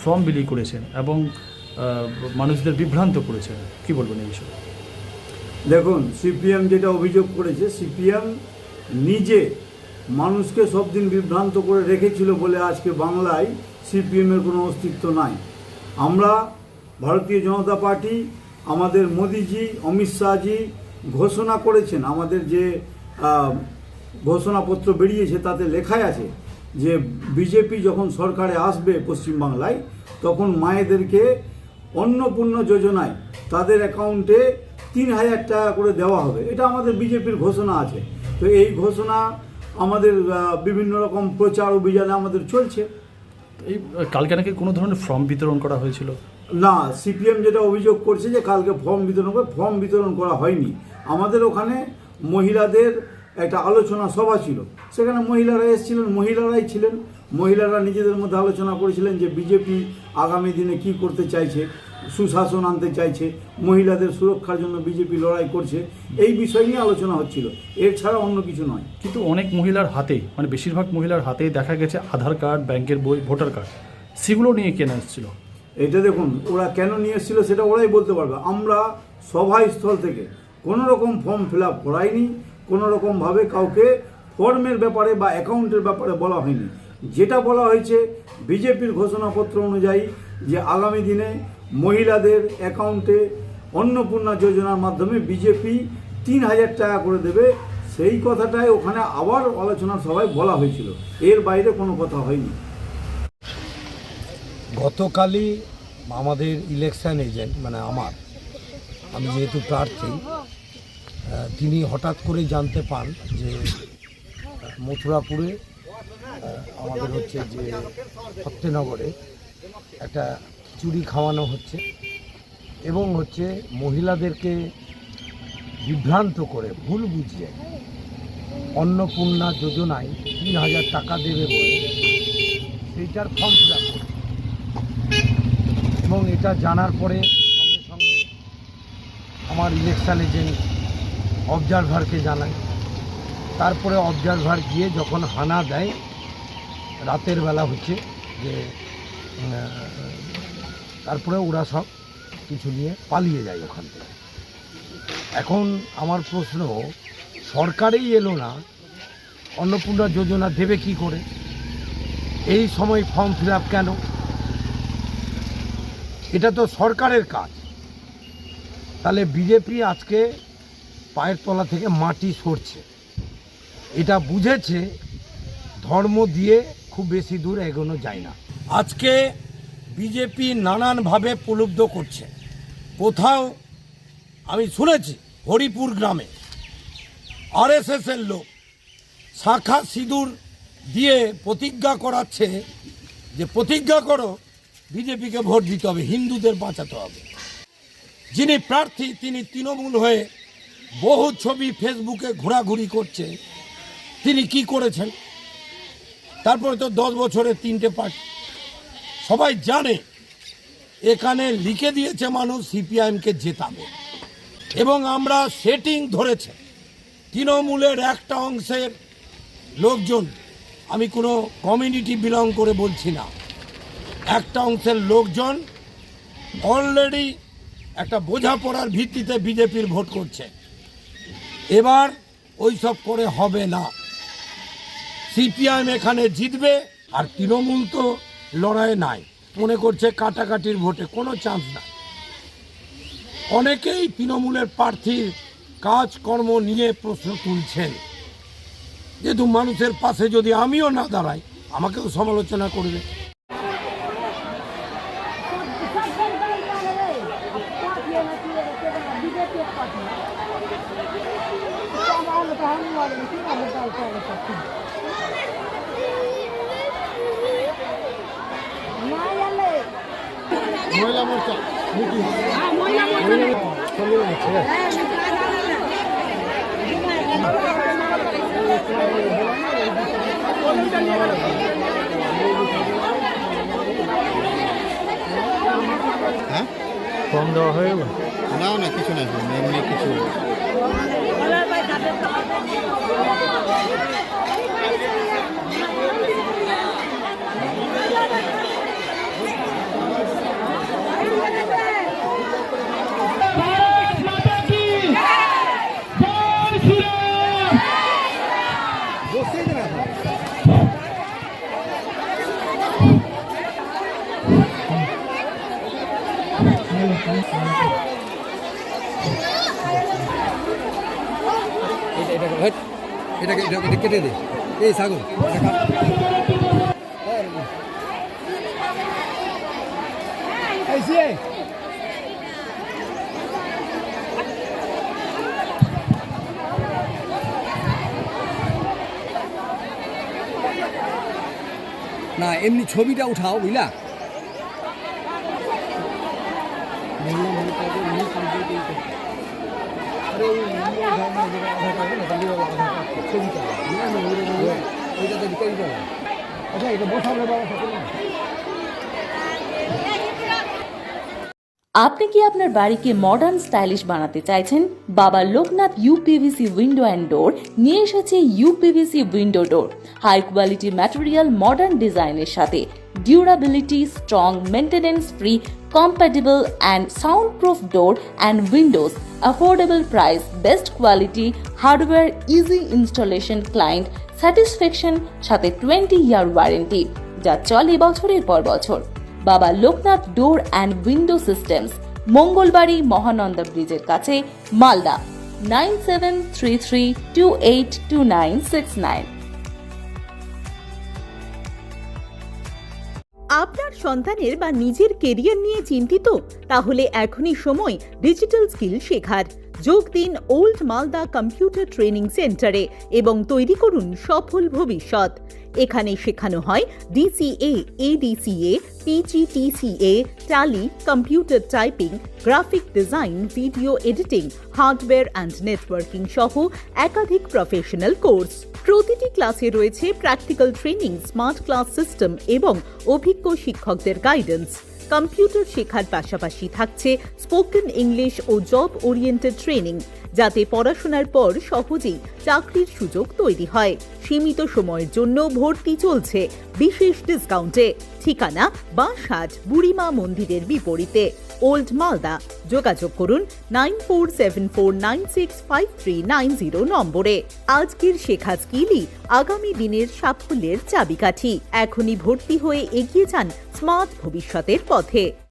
Form বিলি করেছেন এবং মানুষদের বিভ্রান্ত করেছেন, কি বলবেন এই বিষয়ে? দেখুন, সিপিএম যেটা অভিযোগ করেছে, সিপিএম নিজে মানুষকে সব দিন বিভ্রান্ত করে রেখেছিল বলে আজকে বাংলায় সিপিএমের কোনো অস্তিত্ব নাই। আমরা ভারতীয় জনতা পার্টি, আমাদের মোদিজি, অমিত শাহজি ঘোষণা করেছেন, আমাদের যে ঘোষণাপত্র বেরিয়েছে তাতে লেখাই আছে যে বিজেপি যখন সরকারে আসবে পশ্চিমবাংলায়, তখন মায়েদেরকে অন্নপূর্ণা যোজনায় তাদের অ্যাকাউন্টে 3,000 টাকা করে দেওয়া হবে। এটা আমাদের বিজেপির ঘোষণা আছে। তো এই ঘোষণা আমাদের বিভিন্ন রকম প্রচার অভিযানে আমাদের চলছে। এই কালকে নাকি কোনো ধরনের ফর্ম বিতরণ করা হয়েছিল? না, সিপিএম যেটা অভিযোগ করছে যে কালকে ফর্ম বিতরণ করা হয়নি। আমাদের ওখানে মহিলাদের একটা আলোচনা সভা ছিল, সেখানে মহিলারা এসেছিলেন, মহিলারাই ছিলেন। মহিলারা নিজেদের মধ্যে আলোচনা করেছিলেন যে বিজেপি আগামী দিনে কি করতে চাইছে, সুশাসন আনতে চাইছে, মহিলাদের সুরক্ষার জন্য বিজেপি লড়াই করছে, এই বিষয় নিয়ে আলোচনা হচ্ছিল, এর ছাড়া অন্য কিছু নয়। কিন্তু অনেক মহিলার হাতে, মানে বেশিরভাগ মহিলার হাতেই দেখা গেছে আধার কার্ড, ব্যাংকের বই, ভোটার কার্ড, সেগুলো নিয়ে কেনা এসেছিল। এটা দেখুন, ওরা কেন নিয়ে এসেছিল সেটা ওরাই বলতে পারবে। আমরা সভাস্থল থেকে কোনো রকম ফর্ম ফিল আপ করাইনি, কোনো রকমভাবে কাউকে ফর্মের ব্যাপারে বা অ্যাকাউন্টের ব্যাপারে বলা হয়নি। যেটা বলা হয়েছে বিজেপির ঘোষণাপত্র অনুযায়ী যে আগামী দিনে মহিলাদের অ্যাকাউন্টে অন্নপূর্ণা যোজনার মাধ্যমে বিজেপি 3,000 টাকা করে দেবে, সেই কথাটাই ওখানে আবার আলোচনার সভায় বলা হয়েছিল, এর বাইরে কোনো কথা হয়নি। গতকালই আমাদের ইলেকশন এজেন্ট, মানে আমি যেহেতু প্রার্থী, তিনি হঠাৎ করে জানতে পান যে মথুরাপুরে আমাদের হচ্ছে যে ফতেনগরে একটা খিচুড়ি খাওয়ানো হচ্ছে এবং হচ্ছে মহিলাদেরকে বিভ্রান্ত করে ভুল বুঝিয়ে অন্নপূর্ণা যোজনায় 3,000 টাকা দেবে বলে সেইটার ফর্ম ফিল আপ করছে। এবং এটা জানার পরে সঙ্গে সঙ্গে আমার ইলেকশন এজেন্ট অবজারভারকে জানায়। তারপরে অবজারভার গিয়ে যখন হানা দেয়, রাতের বেলা হচ্ছে যে, তারপরে ওরা সব কিছু নিয়ে পালিয়ে যায় ওখান থেকে। এখন আমার প্রশ্ন, সরকারেই এলো না, অন্নপূর্ণা যোজনা দেবে কি করে? এই সময় ফর্ম ফিল আপ কেন? এটা তো সরকারের কাজ। তাহলে বিজেপি আজকে পায়ের তলা থেকে মাটি সরছে, এটা বুঝেছে ধর্ম দিয়ে খুব বেশি দূর এগোনো যায় না। আজকে বিজেপি নানানভাবে প্রলুব্ধ করছে। কোথাও আমি শুনেছি হরিপুর গ্রামে আরএসএসের লোক শাখা সিঁদুর দিয়ে প্রতিজ্ঞা করাচ্ছে যে প্রতিজ্ঞা করো বিজেপিকে ভোট দিতে হবে, হিন্দুদের বাঁচাতে হবে। যিনি প্রার্থী তিনি তৃণমূল হয়ে বহু ছবি ফেসবুকে ঘোরাঘুরি করছে, তিনি কি করেছেন? তারপরে তো 10 বছরের 3টে পার্টি, সবাই জানে এখানে লিখে দিয়েছে মানুষ সিপিআইএমকে জেতাবে। এবং আমরা সেটিং ধরেছে তৃণমূলের একটা অংশের লোকজন, আমি কোনো কমিউনিটি বিলং করে বলছি না, একটা অংশের লোকজন অলরেডি একটা বোঝাপড়ার ভিত্তিতে বিজেপির ভোট করছে। এবার ওই সব করে হবে না, সিপিআইএম এখানে জিতবে। আর তৃণমূল তো লড়াই নাই, মনে করছে কাটাকাটির ভোটে কোনো চান্স নাই। অনেকেই তৃণমূলের প্রার্থীর কাজকর্ম নিয়ে প্রশ্ন তুলছেন, যেহেতু মানুষের পাশে যদি আমিও না দাঁড়াই আমাকেও সমালোচনা করবে। মহিলা মোর্চা হ্যাঁ ফর্ম দেওয়া হয়ে গেল? না না, কিছু না, এমনি কিছু। এটাকে কেটে দে, এই ছাগল না, এমনি ছবিটা উঠাও বুঝলা। আপনি কি আপনার বাড়িকে মডার্ন স্টাইলিশ বানাতে চাইছেন? বাবা Loknath uPVC window and door নিয়ে এসেছে ইউপিভিসি উইন্ডো ডোর, হাই কোয়ালিটি ম্যাটেরিয়াল, মডার্ন ডিজাইনের সাথে durability, strong, maintenance free, compatible and soundproof door and windows, affordable price, best quality, hardware, easy installation, client satisfaction সাথে 20-year warranty যা চলে বছরের পর বছর। বাবা Loknath door and window systems, Mangalbari Mahananda ব্রিজের কাছে, মালদা 9733282969। আপনার সন্তানের বা নিজের কেরিয়ার নিয়ে চিন্তিত? তাহলে এখনই সময় ডিজিটাল স্কিল শেখার। যোগ দিন ওল্ড মালদা কম্পিউটার ট্রেনিং সেন্টারে এবং তৈরি করুন সফল ভবিষ্যৎ। এখানে শেখানো হয় DCA, ADCA, PGDCA, Tally, computer typing, graphic design, video editing, hardware and networking সহ একাধিক প্রফেশনাল কোর্স। প্রতিটি ক্লাসে রয়েছে practical training, smart class system এবং অভিজ্ঞ শিক্ষকদের গাইডেন্স। কম্পিউটার শেখার পাশাপাশি থাকছে স্পোকেন ইংলিশ ও জব ওরিয়েন্টেড ট্রেনিং, যাতে পড়াশোনার পর সহজেই চাকরির সুযোগ তৈরি হয়। সীমিত সময়ের জন্য ভর্তি চলছে বিশেষ ডিসকাউন্টে। ঠিকানা বাঁশহাট বুড়িমা মন্দিরের বিপরীতে, ওল্ড মালদা। যোগাযোগ করুন 9474965390 নম্বরে। আজকের শেখা স্কিলই আগামী দিনের সাফল্যের চাবিকাঠি। এখনই ভর্তি হয়ে এগিয়ে যান স্মার্ট ভবিষ্যতের পথে।